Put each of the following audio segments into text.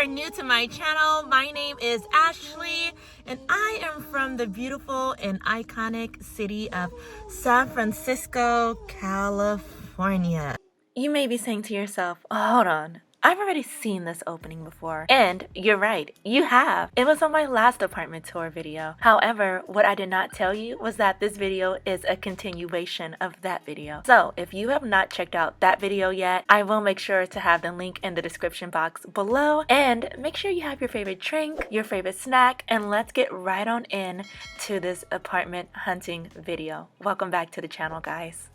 are new to my channel, my name is Ashley and I am from the beautiful and iconic city of San Francisco, California. You may be saying to yourself, oh, hold on, I've already seen this opening before. And you're right, you have. It was on my last apartment tour video. However, what I did not tell you was that this video is a continuation of that video. So if you have not checked out that video yet, I will make sure to have the link in the description box below. And make sure you have your favorite drink, your favorite snack, and let's get right on in to this apartment hunting video. Welcome back to the channel, guys.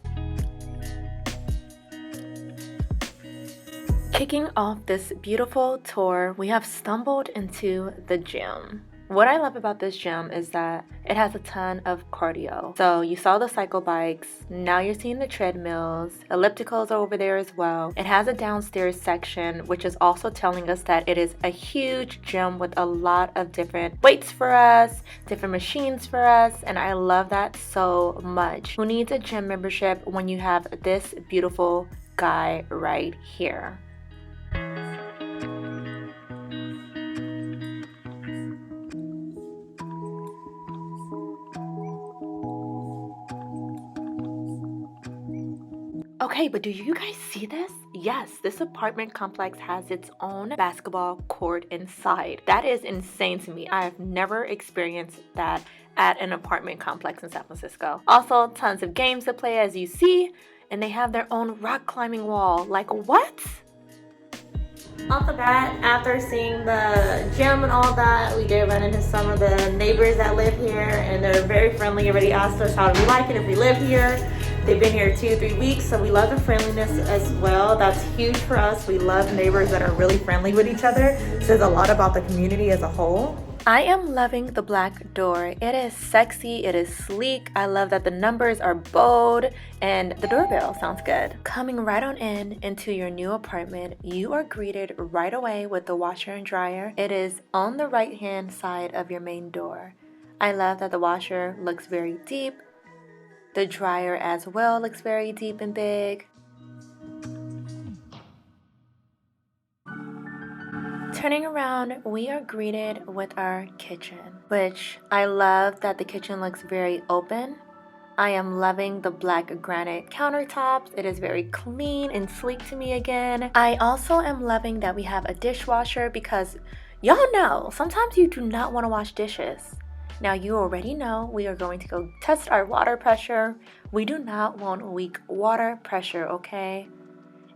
Kicking off this beautiful tour, we have stumbled into the gym. What I love about this gym is that it has a ton of cardio. So you saw the cycle bikes, now you're seeing the treadmills, ellipticals are over there as well. It has a downstairs section, which is also telling us that it is a huge gym with a lot of different weights for us, different machines for us, and I love that so much. Who needs a gym membership when you have this beautiful guy right here? Okay, but do you guys see this? Yes, this apartment complex has its own basketball court inside. That is insane to me. I have never experienced that at an apartment complex in San Francisco. Also, tons of games to play as you see, and they have their own rock climbing wall. Like, what? Off the bat, after seeing the gym and all that, we did run into some of the neighbors that live here, and they're very friendly. Already asked us how do we like it if we live here. They've been here 2-3 weeks, so we love the friendliness as well. That's huge for us. We love neighbors that are really friendly with each other. It says a lot about the community as a whole. I am loving the black door. It is sexy, it is sleek. I love that the numbers are bold and the doorbell sounds good. Coming right on in into your new apartment, you are greeted right away with the washer and dryer. It is on the right hand side of your main door. I love that the washer looks very deep. The dryer as well looks very deep and big. Turning around, we are greeted with our kitchen, which I love that the kitchen looks very open. I am loving the black granite countertops. It is very clean and sleek to me again. I also am loving that we have a dishwasher because y'all know, sometimes you do not want to wash dishes. Now you already know we are going to go test our water pressure. We do not want weak water pressure, okay?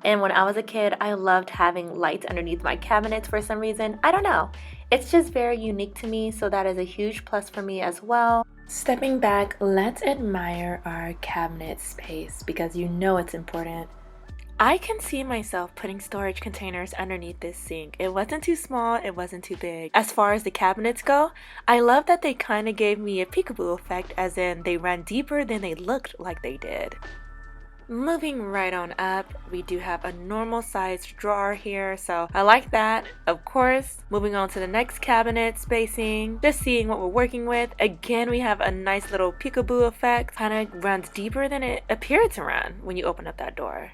And when I was a kid, I loved having lights underneath my cabinets for some reason. I don't know. It's just very unique to me, so that is a huge plus for me as well. Stepping back, let's admire our cabinet space because you know it's important. I can see myself putting storage containers underneath this sink. It wasn't too small, it wasn't too big. As far as the cabinets go, I love that they kind of gave me a peekaboo effect, as in they ran deeper than they looked like they did. Moving right on up, we do have a normal sized drawer here, so I like that. Of course, moving on to the next cabinet spacing, just seeing what we're working with. Again, we have a nice little peekaboo effect, kind of runs deeper than it appeared to run when you open up that door.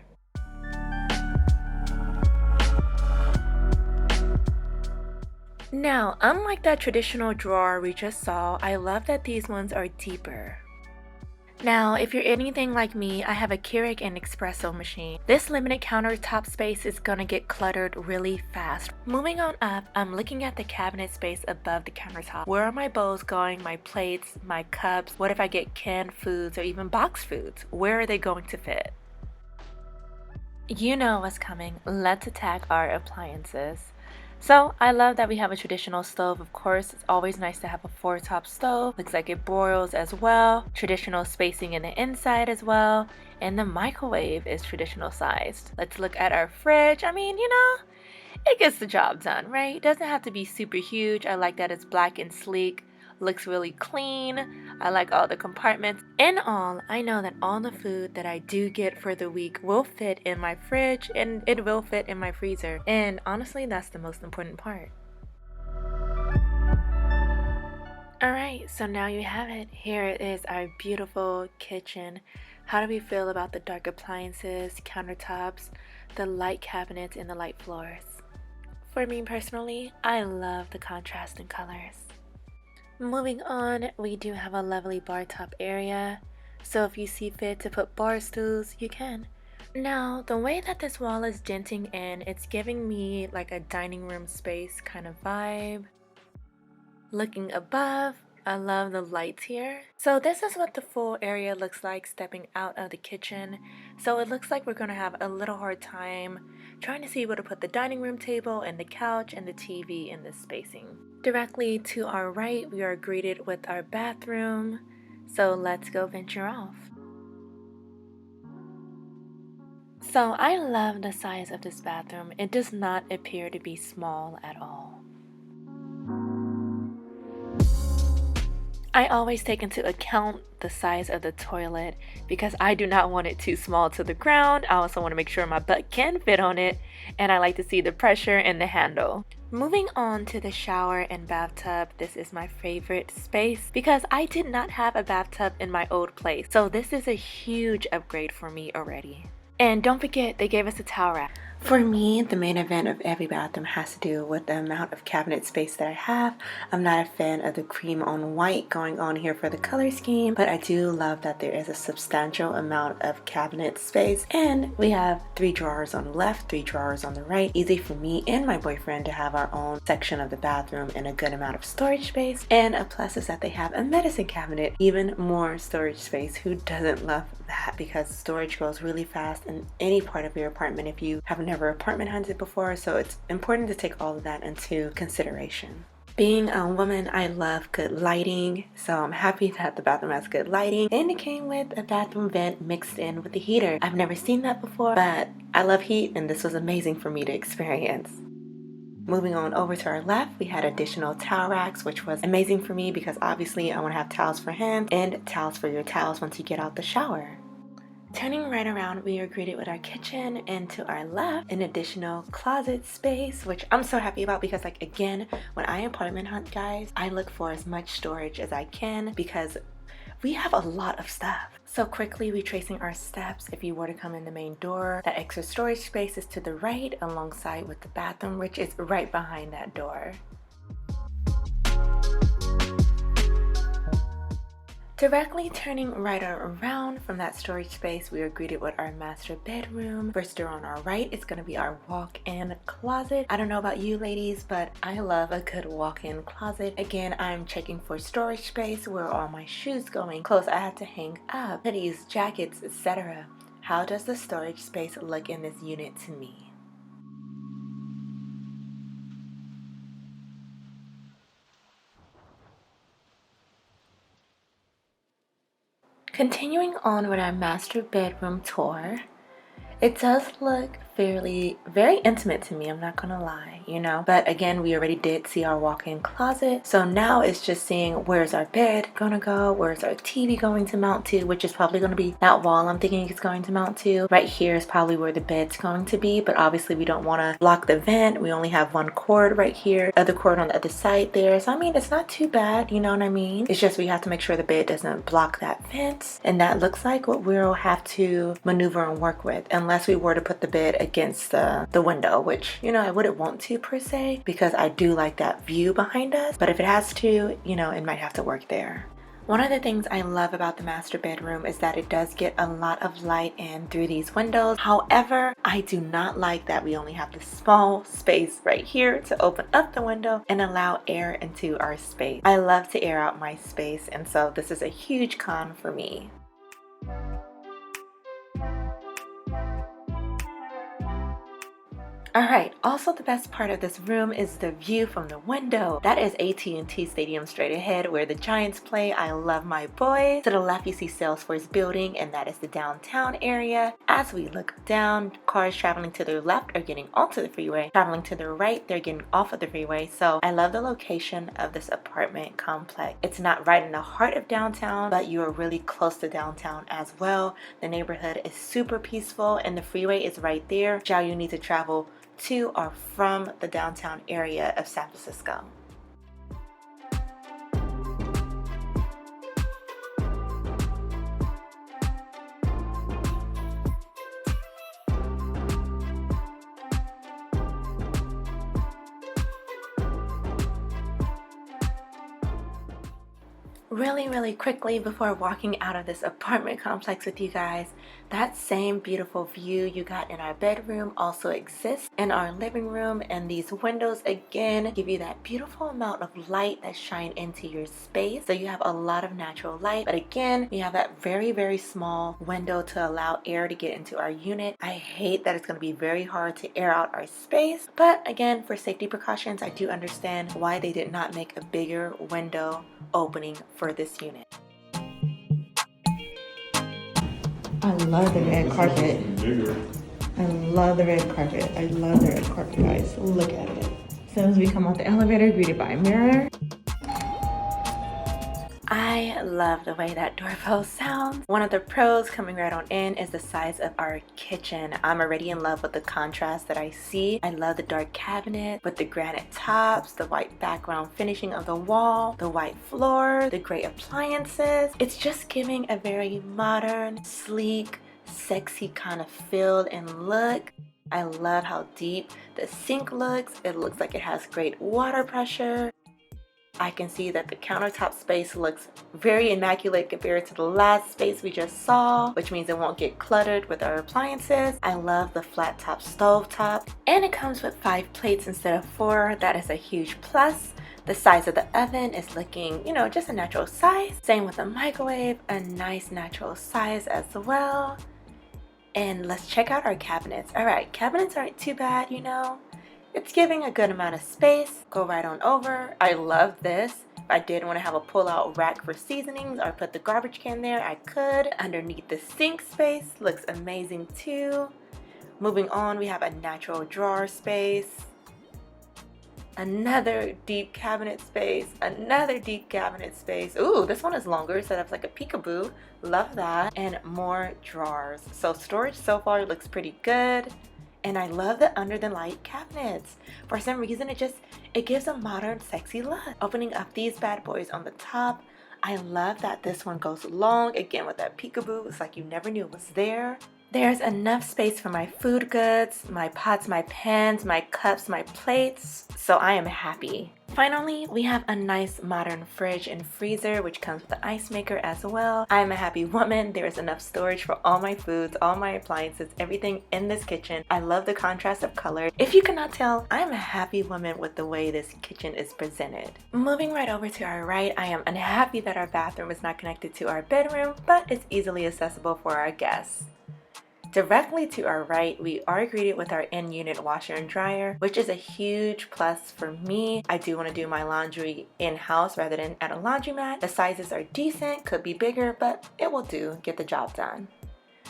Now, unlike that traditional drawer we just saw, I love that these ones are deeper. Now, if you're anything like me, I have a Keurig and espresso machine. This limited countertop space is gonna get cluttered really fast. Moving on up, I'm looking at the cabinet space above the countertop. Where are my bowls going, my plates, my cups? What if I get canned foods or even boxed foods? Where are they going to fit? You know what's coming. Let's attack our appliances. So I love that we have a traditional stove. Of course, it's always nice to have a 4-top stove. Looks like it broils as well. Traditional spacing in the inside as well. And the microwave is traditional sized. Let's look at our fridge. I mean, you know, it gets the job done, right? It doesn't have to be super huge. I like that it's black and sleek. Looks really clean. I like all the compartments. In all, I know that all the food that I do get for the week will fit in my fridge and it will fit in my freezer. And honestly, that's the most important part. Alright, so now you have it. Here it is, our beautiful kitchen. How do we feel about the dark appliances, countertops, the light cabinets, and the light floors? for me personally, I love the contrast in colors. Moving on, we do have a lovely bar top area, so if you see fit to put bar stools, you can. Now, the way that this wall is denting in, it's giving me like a dining room space kind of vibe. Looking above, I love the lights here. So this is what the full area looks like stepping out of the kitchen. So it looks like we're gonna have a little hard time trying to see where to put the dining room table and the couch and the TV in this spacing. Directly to our right, we are greeted with our bathroom. So let's go venture off. So I love the size of this bathroom. It does not appear to be small at all. I always take into account the size of the toilet because I do not want it too small to the ground. I also want to make sure my butt can fit on it, and I like to see the pressure in the handle. Moving on to the shower and bathtub, this is my favorite space because I did not have a bathtub in my old place. So this is a huge upgrade for me already. And don't forget, they gave us a towel rack. For me, the main event of every bathroom has to do with the amount of cabinet space that I have. I'm not a fan of the cream on white going on here for the color scheme, but I do love that there is a substantial amount of cabinet space. And we have 3 drawers on the left, 3 drawers on the right. Easy for me and my boyfriend to have our own section of the bathroom and a good amount of storage space. And a plus is that they have a medicine cabinet, even more storage space. Who doesn't love that? Because storage goes really fast in any part of your apartment if you have never apartment hunted before, so it's important to take all of that into consideration. Being a woman, I love good lighting, so I'm happy that the bathroom has good lighting. And it came with a bathroom vent mixed in with the heater. I've never seen that before, but I love heat and this was amazing for me to experience. Moving on over to our left, we had additional towel racks, which was amazing for me because obviously I want to have towels for hands and towels for your towels once you get out the shower. Turning right around, we are greeted with our kitchen, and to our left, an additional closet space, which I'm so happy about because, like, again, when I apartment hunt, guys, I look for as much storage as I can because we have a lot of stuff. So quickly retracing our steps, if you were to come in the main door, that extra storage space is to the right alongside with the bathroom, which is right behind that door. Directly turning right around from that storage space, we are greeted with our master bedroom. First door on our right is going to be our walk-in closet. I don't know about you ladies, but I love a good walk-in closet. Again, I'm checking for storage space. Where are all my shoes going? Clothes I have to hang up, hoodies, jackets, etc. How does the storage space look in this unit to me? Continuing on with our master bedroom tour, it does look very intimate to me, I'm not gonna lie, you know, but again, we already did see our walk-in closet, so now it's just seeing where's our bed gonna go, where's our TV going to mount to, which is probably gonna be that wall I'm thinking it's going to mount to. Right here is probably where the bed's going to be, but obviously we don't want to block the vent. We only have one cord right here, other cord on the other side there, so I mean, it's not too bad, you know what I mean? It's just we have to make sure the bed doesn't block that vent, and that looks like what we'll have to maneuver and work with, unless we were to put the bed against the window, which, you know, I wouldn't want to per se because I do like that view behind us, but if it has to, you know, it might have to work there. One of the things I love about the master bedroom is that it does get a lot of light in through these windows. However, I do not like that we only have this small space right here to open up the window and allow air into our space. I love to air out my space, and so this is a huge con for me. Alright, also the best part of this room is the view from the window. That is AT&T Stadium straight ahead where the Giants play. I love my boys. To the left you see Salesforce building, and that is the downtown area. As we look down, cars traveling to the left are getting onto the freeway. Traveling to the right, they're getting off of the freeway. So I love the location of this apartment complex. It's not right in the heart of downtown, but you are really close to downtown as well. The neighborhood is super peaceful and the freeway is right there. Now you need to travel to or from the downtown area of San Francisco. Really quickly before walking out of this apartment complex with you guys, that same beautiful view you got in our bedroom also exists in our living room, and these windows again give you that beautiful amount of light that shine into your space, so you have a lot of natural light. But again, we have that very small window to allow air to get into our unit. I hate that it's going to be very hard to air out our space, but again, for safety precautions, I do understand why they did not make a bigger window opening for this unit. I love the red carpet. I love the red carpet. I love the red carpet, guys. Look at it. As soon as we come out the elevator, greeted by a mirror. I love the way that doorbell sounds. One of the pros coming right on in is the size of our kitchen. I'm already in love with the contrast that I see. I love the dark cabinet with the granite tops, the white background finishing of the wall, the white floor, the gray appliances. It's just giving a very modern, sleek, sexy kind of feel and look. I love how deep the sink looks. It looks like it has great water pressure. I can see that the countertop space looks very immaculate compared to the last space we just saw, which means it won't get cluttered with our appliances. I love the flat top stove top, and it comes with 5 plates instead of 4. That is a huge plus. The size of the oven is looking, just a natural size. Same with the microwave, a nice natural size as well. And let's check out our cabinets. All right, cabinets aren't too bad, It's giving a good amount of space. Go right on over. I love this. If I did want to have a pull-out rack for seasonings or put the garbage can there, I could. Underneath the sink space looks amazing too. Moving on, we have a natural drawer space. Another deep cabinet space. Another deep cabinet space. Ooh, this one is longer, so that's like a peekaboo. Love that. And more drawers. So storage so far looks pretty good. And I love the under the light cabinets. For some reason, it gives a modern, sexy look. Opening up these bad boys on the top, I love that this one goes long. Again, with that peekaboo, it's like you never knew it was there. There's enough space for my food goods, my pots, my pans, my cups, my plates, so I am happy. Finally, we have a nice modern fridge and freezer, which comes with the ice maker as well. I am a happy woman. There is enough storage for all my foods, all my appliances, everything in this kitchen. I love the contrast of color. If you cannot tell, I am a happy woman with the way this kitchen is presented. Moving right over to our right, I am unhappy that our bathroom is not connected to our bedroom, but it's easily accessible for our guests. Directly to our right, we are greeted with our in-unit washer and dryer, which is a huge plus for me. I do want to do my laundry in-house rather than at a laundromat. The sizes are decent, could be bigger, but it will do, get the job done.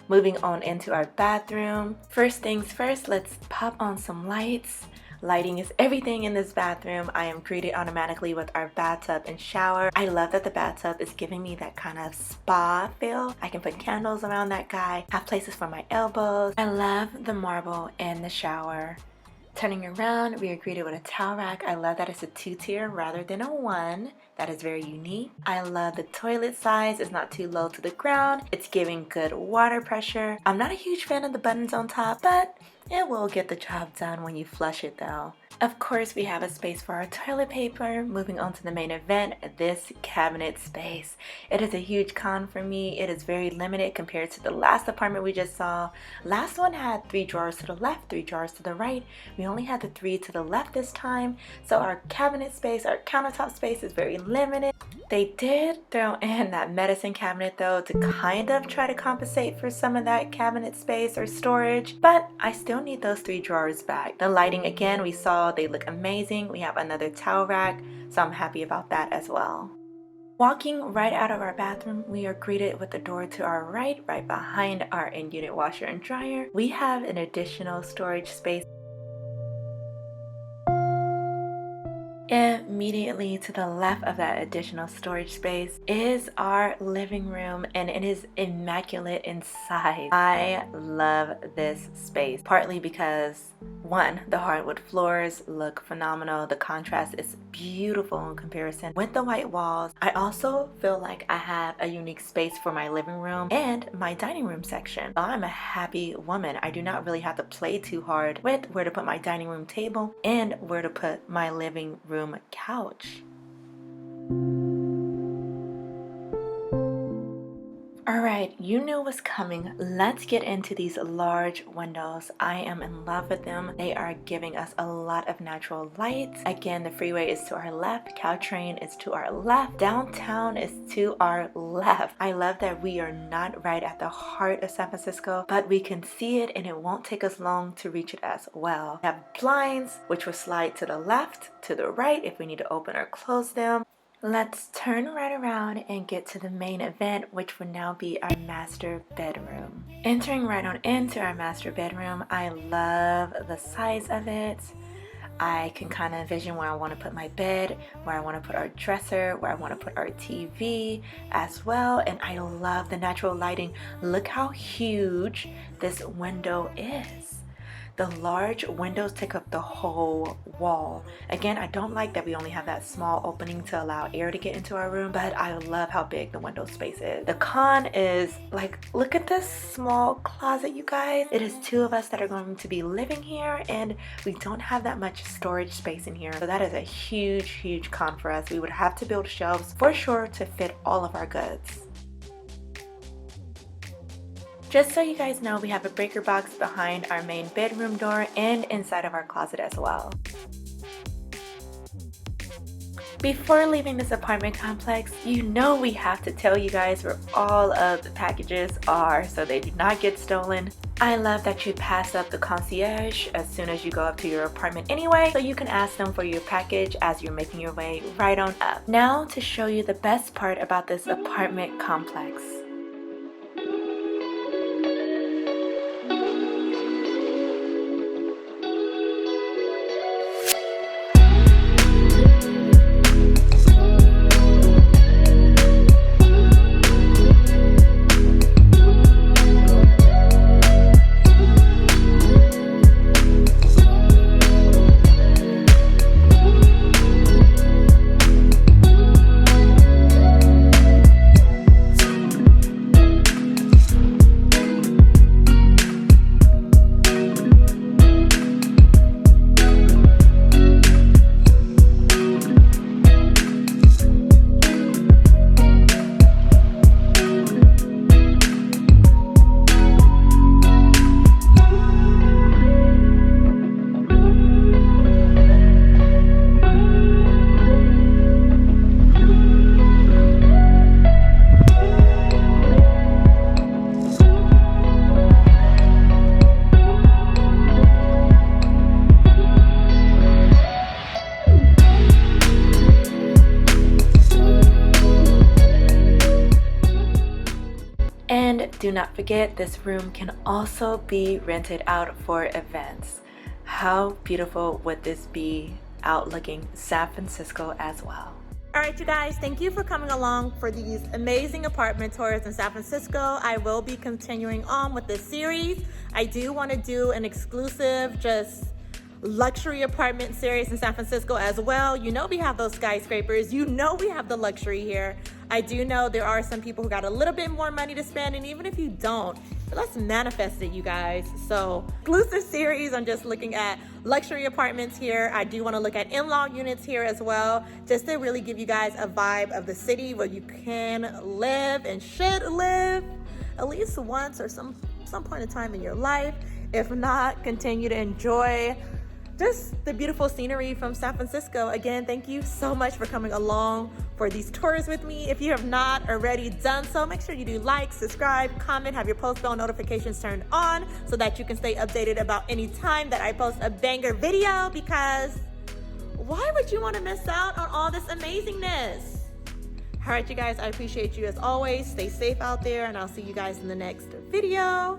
Moving on into our bathroom. First things first, let's pop on some lights. Lighting is everything in this bathroom. I am greeted automatically with our bathtub and shower. I love that the bathtub is giving me that kind of spa feel. I can put candles around that guy, have places for my elbows. I love the marble in the shower. Turning around, we are greeted with a towel rack. I love that it's a 2-tier rather than a 1. That is very unique. I love the toilet size. It's not too low to the ground. It's giving good water pressure. I'm not a huge fan of the buttons on top, but it will get the job done when you flush it though. Of course, we have a space for our toilet paper. Moving on to the main event, this cabinet space. It is a huge con for me. It is very limited compared to the last apartment we just saw. Last one had 3 drawers to the left, 3 drawers to the right. We only had the 3 to the left this time. So our cabinet space, our countertop space is very limited. They did throw in that medicine cabinet though to kind of try to compensate for some of that cabinet space or storage, but I still need those 3 drawers back. The lighting again, we saw they look amazing. We have another towel rack, so I'm happy about that as well. Walking right out of our bathroom, we are greeted with the door to our right behind our in-unit washer and dryer. We have an additional storage space. Immediately to the left of that additional storage space is our living room, and it is immaculate inside. I love this space, partly because 1, the hardwood floors look phenomenal. The contrast is beautiful in comparison with the white walls. I also feel like I have a unique space for my living room and my dining room section. I'm a happy woman. I do not really have to play too hard with where to put my dining room table and where to put my living room couch. Alright, you knew what's coming. Let's get into these large windows. I am in love with them. They are giving us a lot of natural light. Again, the freeway is to our left, Caltrain is to our left, downtown is to our left. I love that we are not right at the heart of San Francisco, but we can see it and it won't take us long to reach it as well. We have blinds, which will slide to the left, to the right if we need to open or close them. Let's turn right around and get to the main event, which will now be our master bedroom. Entering right on into our master bedroom, I love the size of it. I can kind of envision where I want to put my bed, where I want to put our dresser, where I want to put our TV as well. And I love the natural lighting. Look how huge this window is. The large windows take up the whole wall. Again, I don't like that we only have that small opening to allow air to get into our room, but I love how big the window space is. The con is, like, look at this small closet, you guys. It is two of us that are going to be living here, and we don't have that much storage space in here. So that is a huge, huge con for us. We would have to build shelves for sure to fit all of our goods. Just so you guys know, we have a breaker box behind our main bedroom door and inside of our closet as well. Before leaving this apartment complex, you know we have to tell you guys where all of the packages are so they do not get stolen. I love that you pass up the concierge as soon as you go up to your apartment anyway, so you can ask them for your package as you're making your way right on up. Now to show you the best part about this apartment complex. And do not forget, this room can also be rented out for events. How beautiful would this be out looking San Francisco as well? All right, you guys, thank you for coming along for these amazing apartment tours in San Francisco. I will be continuing on with this series. I do want to do an exclusive, just luxury apartment series in San Francisco as well. You know we have those skyscrapers. You know we have the luxury here. I do know there are some people who got a little bit more money to spend, and even if you don't, let's manifest it, you guys. So exclusive series, I'm just looking at luxury apartments here. I do want to look at in-law units here as well, just to really give you guys a vibe of the city where you can live and should live at least once or some point in time in your life. If not, continue to enjoy just the beautiful scenery from San Francisco. Again, thank you so much for coming along for these tours with me. If you have not already done so, make sure you do like, subscribe, comment, have your post bell notifications turned on so that you can stay updated about any time that I post a banger video, because why would you want to miss out on all this amazingness? All right, you guys, I appreciate you as always. Stay safe out there, and I'll see you guys in the next video.